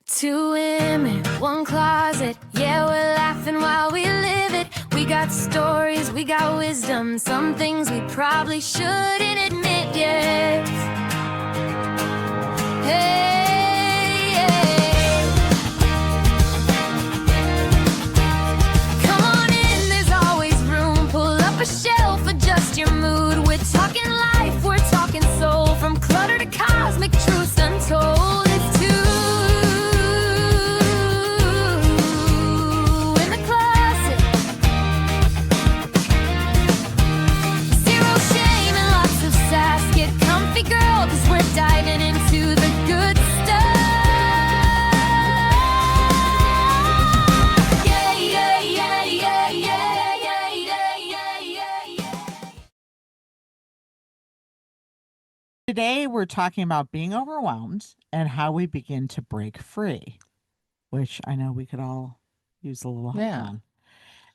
Two women, one closet. Yeah, we're laughing while we live it. We got stories, we got wisdom. Some things we probably shouldn't admit yet. Hey, hey. Come on in, there's always room. Pull up a shelf, adjust your mood. We're talking life, we're talking soul. From clutter to cosmic truths untold. It's two in the closet. Zero shame and lots of sass. Get comfy, girl, 'cause we're diving into the good stuff. Yeah, yeah, yeah, yeah, yeah, yeah, yeah, yeah, yeah, yeah. Today, we're talking about being overwhelmed and how we begin to break free, which I know we could all use a little help Yeah.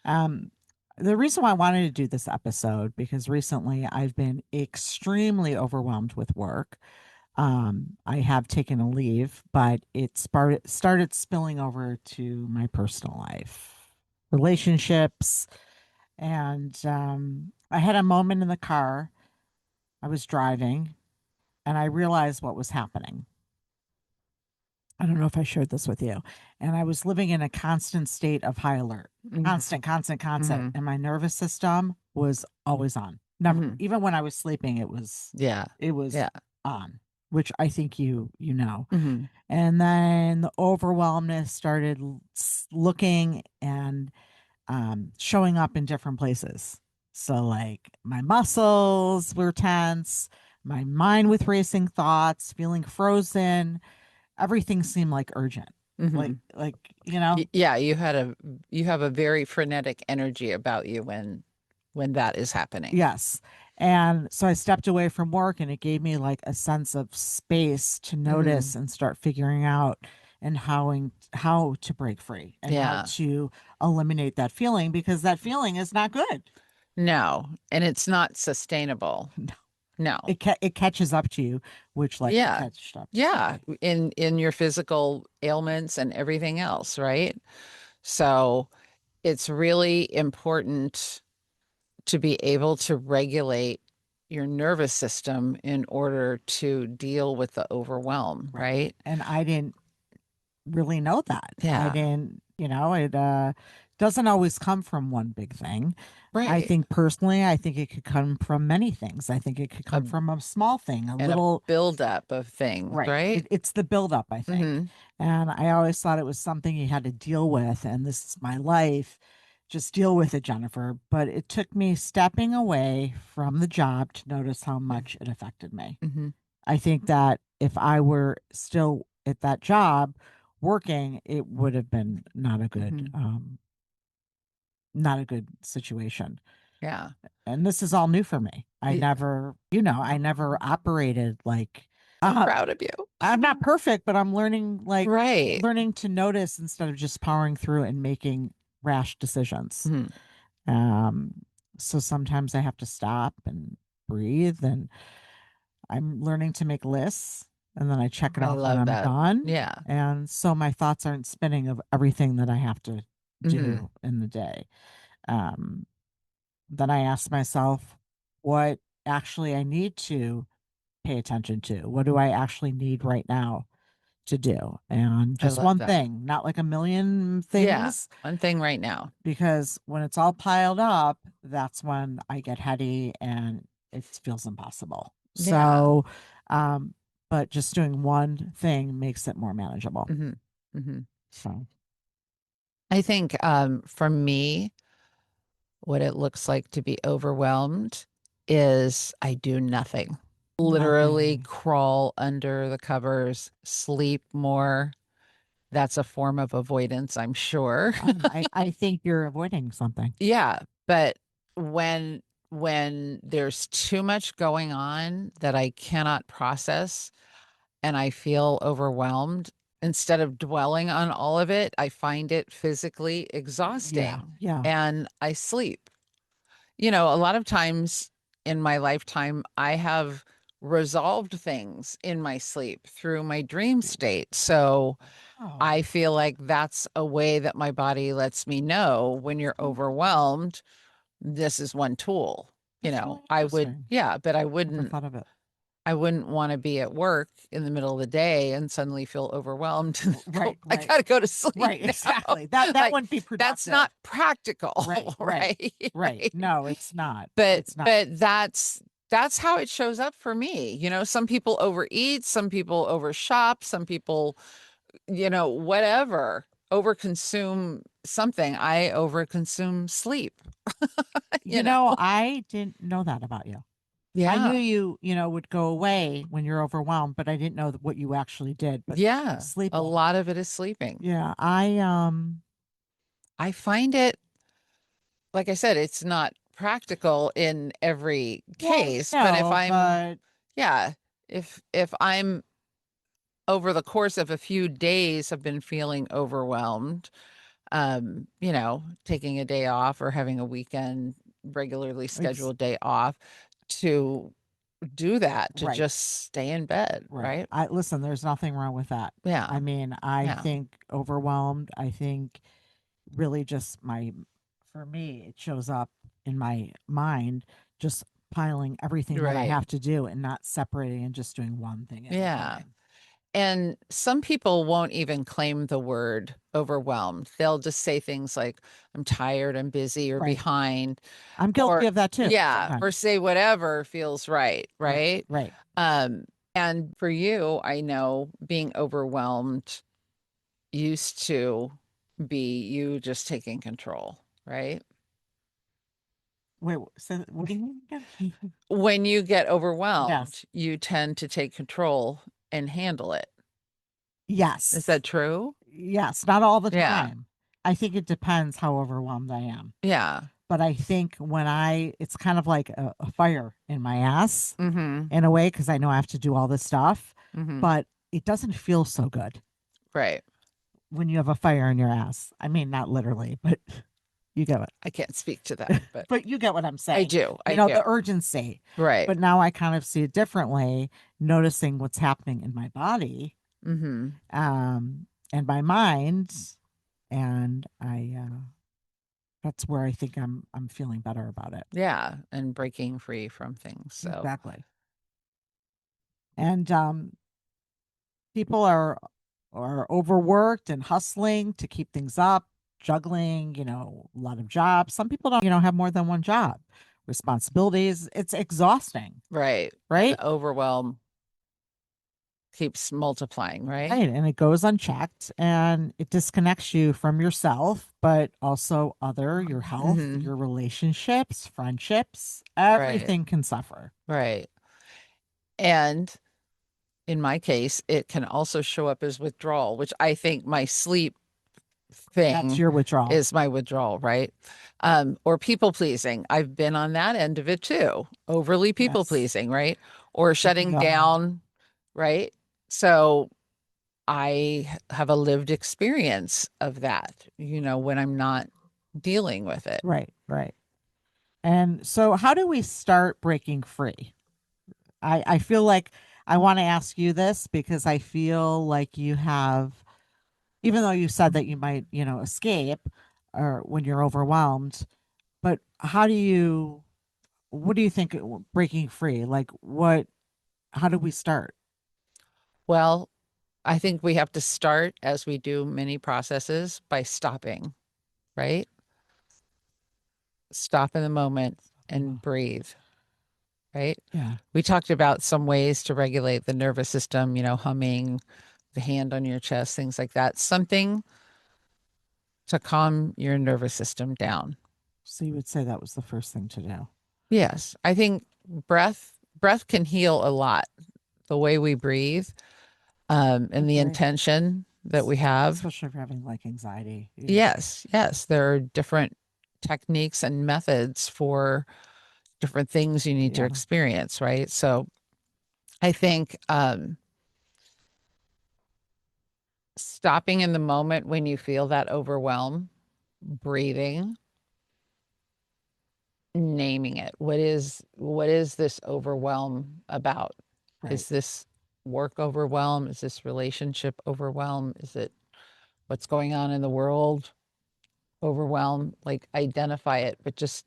on. The reason why I wanted to do this episode, because recently I've been extremely overwhelmed with work. I have taken a leave, but it started spilling over to my personal life, relationships, and I had a moment in the car. I was driving, and I realized what was happening. I don't know if I shared this with you. And I was living in a constant state of high alert, constant. Mhm. And my nervous system was always on. Never, Mhm. even when I was sleeping, it was Yeah. Yeah. on, which I think you know. Mhm. And then the overwhelmness started looking and showing up in different places. So, like, my muscles were tense, my mind with racing thoughts, feeling frozen. Everything seemed like urgent. Mhm. Like, you know? Yeah, you have a very frenetic energy about you when that is happening. Yes. And so I stepped away from work, and it gave me like a sense of space to notice and start figuring out and how to break free and how Yeah. to eliminate that feeling, because that feeling is not good. No, and it's not sustainable. No. No. It catches up to you, which like Yeah. catched up. Yeah, in your physical ailments and everything else, right? So it's really important to be able to regulate your nervous system in order to deal with the overwhelm, right? And I didn't really know that. I Yeah. didn't, it doesn't always come from one big thing. I Right. think personally, I think it could come from many things. I think it could come from a small thing, a And little a buildup of things, right? It's the buildup, I think. Mhm. And I always thought it was something you had to deal with, and this is my life. Just deal with it, Jennifer. But it took me stepping away from the job to notice how much it affected me. Mhm. I think that if I were still at that job working, it would have been not a good situation. Yeah. And this is all new for me. I Yeah. never, I never operated like I'm proud of you. I'm not perfect, but I'm learning Right. learning to notice instead of just powering through and making rash decisions. Mhm. Um, so sometimes I have to stop and breathe, and I'm learning to make lists, and then I check it I off when love I'm that. done. Yeah. And so my thoughts aren't spinning of everything that I have to do Mhm. in the day. Um, then I ask myself what actually I need to pay attention to. What do I actually need right now to do? And I just love one that. thing, not like a million Yeah. things, One thing right now. because when it's all piled up, that's when I get heady and it feels impossible. Yeah. So, but just doing one thing makes it more manageable. Mhm. Mhm. So, I think for me, what it looks like to be overwhelmed is I do nothing. Literally nothing. crawl under the covers, sleep more. That's a form of avoidance, I'm sure. I think you're avoiding something. Yeah, but when there's too much going on that I cannot process and I feel overwhelmed, instead of dwelling on all of it, I find it physically exhausting Yeah. and I sleep. A lot of times in my lifetime, I have resolved things in my sleep through my dream state. So Oh, I feel like that's a way that my body lets me know when you're oh, overwhelmed, this is one tool. that's really I would, interesting. yeah, but Never thought of it. I wouldn't want to be at work in the middle of the day and suddenly feel overwhelmed and go, Right, I right. gotta go to sleep Right, now. exactly. That Like, wouldn't be that's productive. not practical, Right, right, right? right. No, it's not. But It's not. that's how it shows up for me. Some people overeat, some people overshop, some people, whatever, overconsume something. I overconsume sleep, you know. I didn't know that about you. I knew Yeah. you would go away when you're overwhelmed, but I didn't know what you actually did. But Yeah. sleep. A lot of it is sleeping. Yeah, I find it, like I said, it's not practical in every well, case, but if no, I'm, but yeah, if I'm over the course of a few days have been feeling overwhelmed, taking a day off or having a weekend regularly it's scheduled day off to do that, to right, just stay in bed, right. right? I listen, there's nothing wrong with that. Yeah. I mean, I Yeah. think overwhelmed, I think really just for me, it shows up in my mind, just piling everything that I Right. have to do and not separating and just doing one thing at a Yeah. time. And some people won't even claim the word overwhelmed. They'll just say things like, I'm tired, I'm busy, or Right. behind, I'm guilty or of that too yeah, or sometimes. say whatever feels right, Right. right? Right. Um, and for you, I know being overwhelmed used to be you just taking control, right? Wait, so what do you mean again? When you get overwhelmed, Yes. you tend to take control and handle it. Yes. Is that true? Yes. Not all the Yeah. time. I think it depends how overwhelmed I am. Yeah. But I think it's kind of like a fire in my ass Mm-hmm. in a way, because I know I have to do all this stuff, Mm-hmm. but it doesn't feel so good Right. when you have a fire in your ass. I mean, not literally, but you get I can't speak to that, but but you get what I'm I saying. do. I The do. urgency. Right. But now I kind of see it differently, noticing what's happening in my body, Mm-hmm. and my mind, and that's where I think I'm feeling better about it. Yeah. And breaking free from things. So, Exactly. And people are overworked and hustling to keep things up, juggling, a lot of jobs. Some people don't, have more than one job, responsibilities. It's exhausting, right. right? The overwhelm keeps multiplying, right? Right. And it goes unchecked and it disconnects you from yourself, but also your health, Mm-hmm. your relationships, friendships, Right. everything can suffer. Right. And in my case, it can also show up as withdrawal, which I think my sleep That's thing your withdrawal. is my withdrawal, right? Or people pleasing. I've been on that end of it too. Overly people Yes. pleasing, right? Or shutting And, down, right? So I have a lived experience of that, when I'm not dealing with it. right, right. And so how do we start breaking free? I feel like I want to ask you this because I feel like you have, even though you said that you might, escape or when you're overwhelmed, but what do you think breaking free? Like how do we start? Well, I think we have to start, as we do many processes, by stopping, right? Stop in the moment and breathe, right? Yeah. We talked about some ways to regulate the nervous system, humming, the hand on your chest, things like that. Something to calm your nervous system down. So you would say that was the first thing to do. Yes, I think breath can heal a lot. The way we breathe, and the Agree. intention that we have. Especially if you're having like anxiety. Yes, yes, there are different techniques and methods for different things you need to Yeah. experience, right? So I think stopping in the moment when you feel that overwhelm, breathing, naming it. What is this overwhelm about? Right. Is this work overwhelm? Is this relationship overwhelm? Is it what's going on in the world overwhelm? Like identify it, but just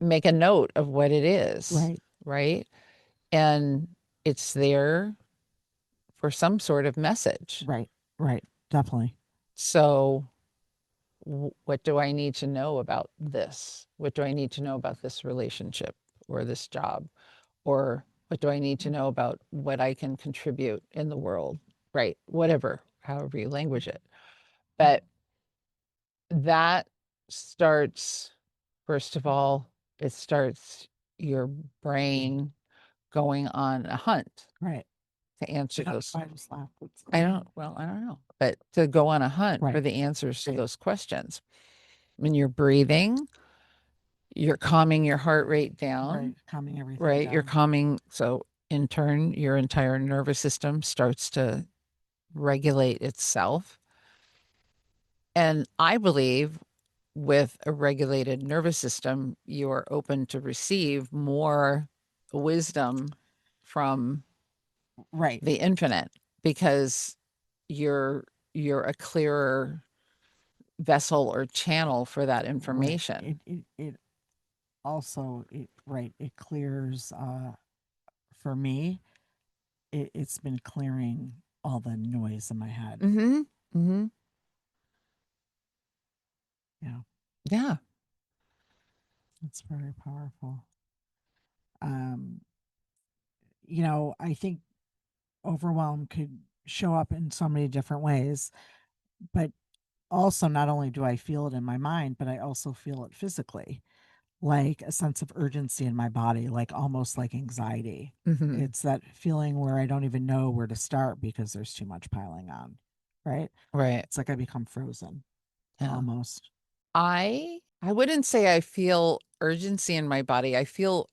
make a note of what it is, Right. right? And it's there for some sort of message. Right. Right. Definitely. So, what do I need to know about this? What do I need to know about this relationship or this job? Or what do I need to know about what I can contribute in the world? Right. Whatever, however you language it. But that starts, first of all, it starts your brain going on a hunt Right. to answer Yeah, those. I just laughed. I don't, well, I don't know, but to go on a hunt for Right. the answers to Right. those questions. When you're breathing, you're calming your heart rate down, Right. Calming everything right? You're down. calming. So, in turn, your entire nervous system starts to regulate itself. And I believe with a regulated nervous system, you are open to receive more wisdom from Right. the infinite because you're you're a clearer vessel or channel for that Right. information. It also right. It clears for me, it's been clearing all the noise in my head. Mm-hmm. Mm-hmm. Yeah. Yeah. It's very powerful. Um, I think overwhelm could show up in so many different ways, but also not only do I feel it in my mind, but I also feel it physically, like a sense of urgency in my body, like almost like anxiety. Mm-hmm. It's that feeling where I don't even know where to start because there's too much piling on, right? Right. It's like I become frozen Yeah. almost. I wouldn't say I feel urgency in my body. I feel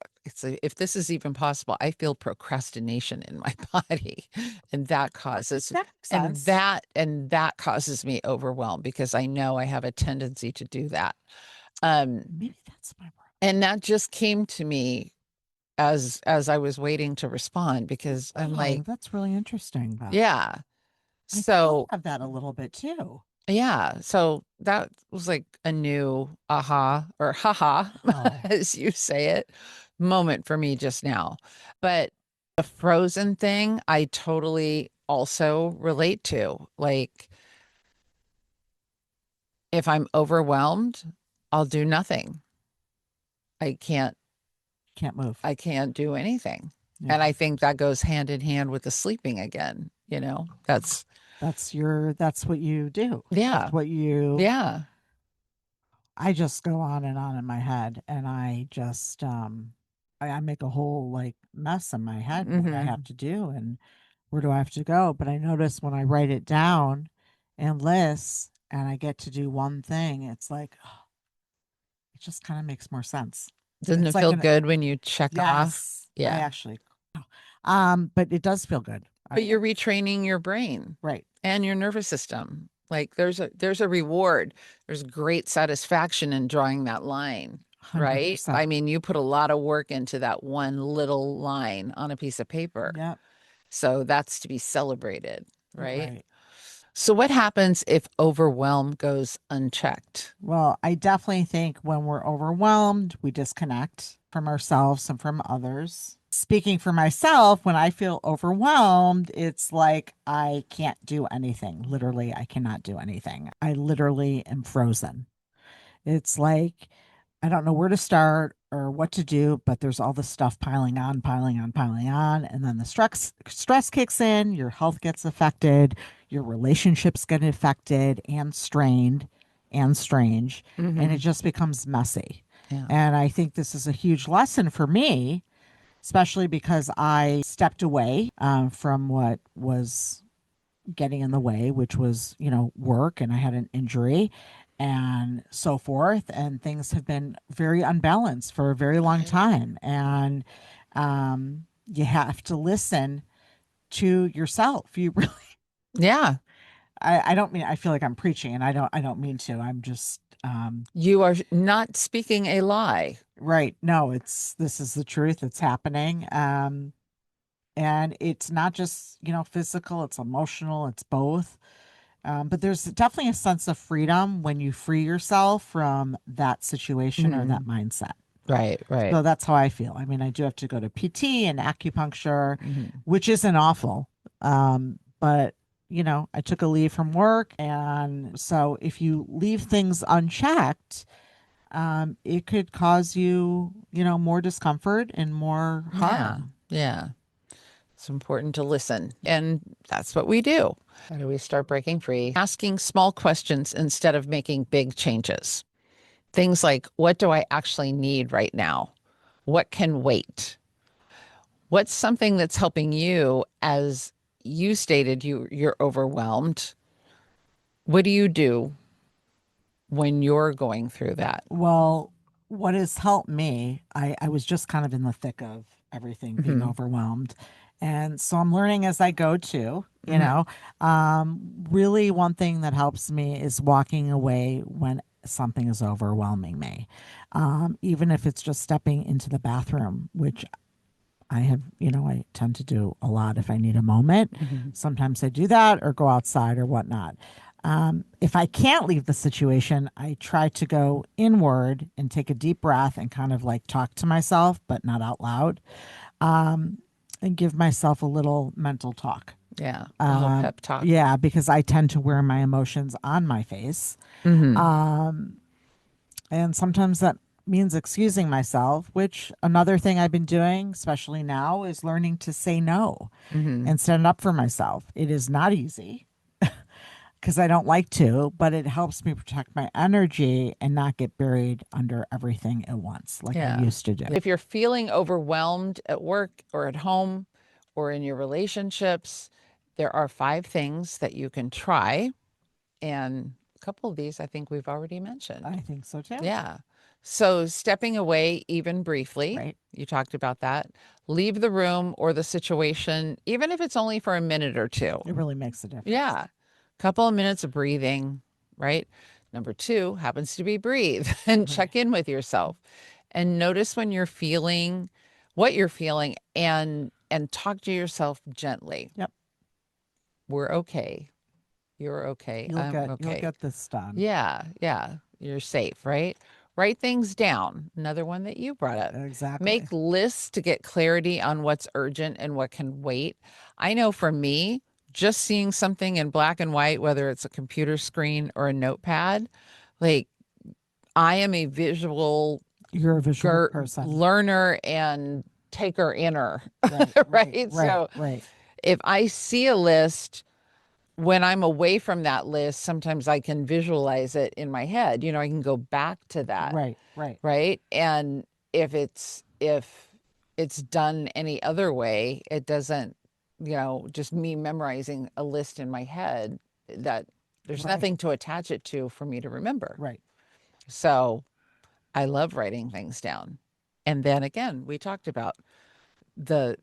if this is even possible, I feel procrastination in my body. And that causes That makes sense. and that causes me overwhelm because I know I have a tendency to do that. Um, Maybe that's my problem. and that just came to me as I was waiting to respond because I'm Oh, like, that's really interesting, Beth. yeah. I think I So have that a little bit too. yeah, so that was like a new aha or haha, Oh, as you say it, moment for me just now. But the frozen thing, I totally also relate to. Like, if I'm overwhelmed, I'll do nothing. I can't, can't move. I can't do anything. Yeah. And I think that goes hand in hand with the sleeping again, That's what you do. yeah, That's what you yeah. I just go on and on in my head and I just I make a whole like mess in my head what I have Hmm. to do and where do I have to go. But I notice when I write it down and list and I get to do one thing, it's like it just kind of makes more sense. Doesn't It's it like feel an good when you check off? yes, I Yeah. actually but it does feel good. But you're retraining your brain Right. and your nervous system. Like there's a reward. There's great satisfaction in drawing that line, right? 100%. I mean, you put a lot of work into that one little line on a piece of paper. Yep. So that's to be celebrated, right? Right. So what happens if overwhelm goes unchecked? Well, I definitely think when we're overwhelmed, we disconnect from ourselves and from others. Speaking for myself, when I feel overwhelmed, it's like I can't do anything. Literally, I cannot do anything. I literally am frozen. It's like I don't know where to start or what to do, but there's all this stuff piling on, piling on, piling on, and then the stress kicks in, your health gets affected, your relationships get affected and strained and strange, and it Hmm. just becomes messy. Yeah. And I think this is a huge lesson for me, especially because I stepped away from what was getting in the way, which was, work, and I had an injury and so forth. And things have been very unbalanced for a very long Right. time. And you have to listen to yourself. You really, Yeah. I don't mean, I feel like I'm preaching and I don't mean to. I'm just, You are not speaking a lie. right. No, this is the truth. It's happening. And it's not just, physical, it's emotional, it's both. But there's definitely a sense of freedom when you free yourself from that situation or that mindset. Right, right. So that's how I feel. I mean, I do have to go to PT and acupuncture, Mhm. which isn't awful. But I took a leave from work. And so if you leave things unchecked, it could cause you, more discomfort and more harm. Yeah. It's important to listen. And that's what we do. How do we start breaking free? Asking small questions instead of making big changes. Things like, what do I actually need right now? What can wait? What's something that's helping you as you stated you're overwhelmed? What do you do when you're going through that? Well, what has helped me, I was just kind of in the thick of everything being overwhelmed. And so I'm learning as I go too, Really, one thing that helps me is walking away when something is overwhelming me. Even if it's just stepping into the bathroom, which I tend to do a lot if I need a moment. Sometimes I do that or go outside or whatnot. If I can't leave the situation, I try to go inward and take a deep breath and kind of like talk to myself, but not out loud, and give myself a little mental talk. Yeah, a little pep talk. Yeah, because I tend to wear my emotions on my face. And sometimes that means excusing myself, which another thing I've been doing, especially now, is learning to say no and stand up for myself. It is not easy because I don't like to, but it helps me protect my energy and not get buried under everything at once like I used to do. If you're feeling overwhelmed at work or at home or in your relationships, there are 5 things that you can try. And a couple of these I think we've already mentioned. I think so too. Yeah. So stepping away, even briefly, Right. you talked about that. Leave the room or the situation, even if it's only for a minute or two. It really makes a difference. Yeah. Couple of minutes of breathing, right? Number 2 happens to be breathe and check in with yourself and notice when you're feeling what you're feeling and talk to yourself gently. Yep. We're okay. You're okay. You'll I'm get okay. you'll get this done. Yeah, yeah. You're safe, right? Write things down. Another one that you brought up. Exactly. Make lists to get clarity on what's urgent and what can wait. I know for me, just seeing something in black and white, whether it's a computer screen or a notepad, like I am a visual You're a visual person. learner and taker inner, Right. So Right. if I see a list, when I'm away from that list, sometimes I can visualize it in my head. I can go back to that. Right. And if it's done any other way, it doesn't, just me memorizing a list in my head, that there's nothing to attach it to for me to remember. Right. So I love writing things down. And then again, we talked about the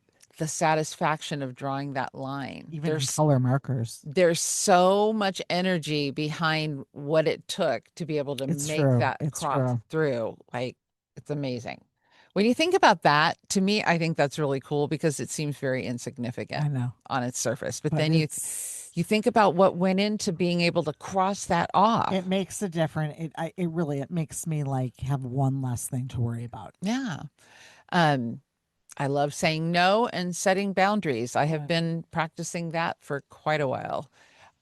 satisfaction of drawing that line. Even in color markers. There's so much energy behind what it took to be able to make that cross through. Like, it's amazing. When you think about that, to me, I think that's really cool because it seems very insignificant. I know. On its surface. But then you think about what went into being able to cross that off. It makes a difference. It makes me like have one less thing to worry about. Yeah. I love saying no and setting boundaries. I have been practicing that for quite a while.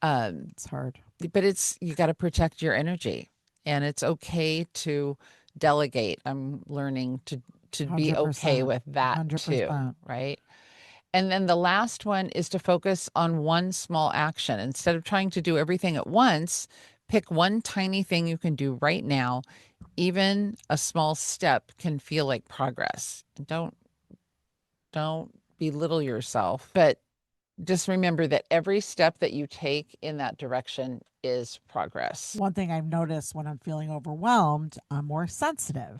It's hard. But you got to protect your energy, and it's okay to delegate. I'm learning to be okay with that 100%. too, right? And then the last one is to focus on one small action. Instead of trying to do everything at once, pick one tiny thing you can do right now. Even a small step can feel like progress. Don't belittle yourself, but just remember that every step that you take in that direction is progress. One thing I've noticed when I'm feeling overwhelmed, I'm more sensitive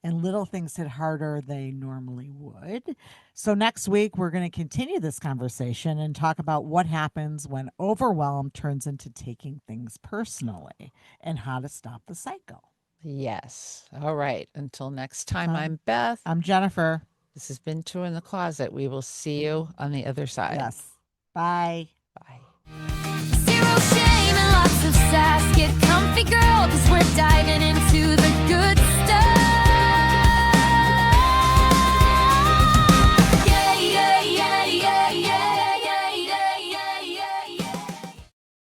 and little things hit harder than they normally would. So next week, we're going to continue this conversation and talk about what happens when overwhelm turns into taking things personally and how to stop the cycle. Yes. All right. Until next time, I'm Beth. I'm Jennifer. This has been Two in the Closet. We will see you on the other side. Yes. Bye. Bye.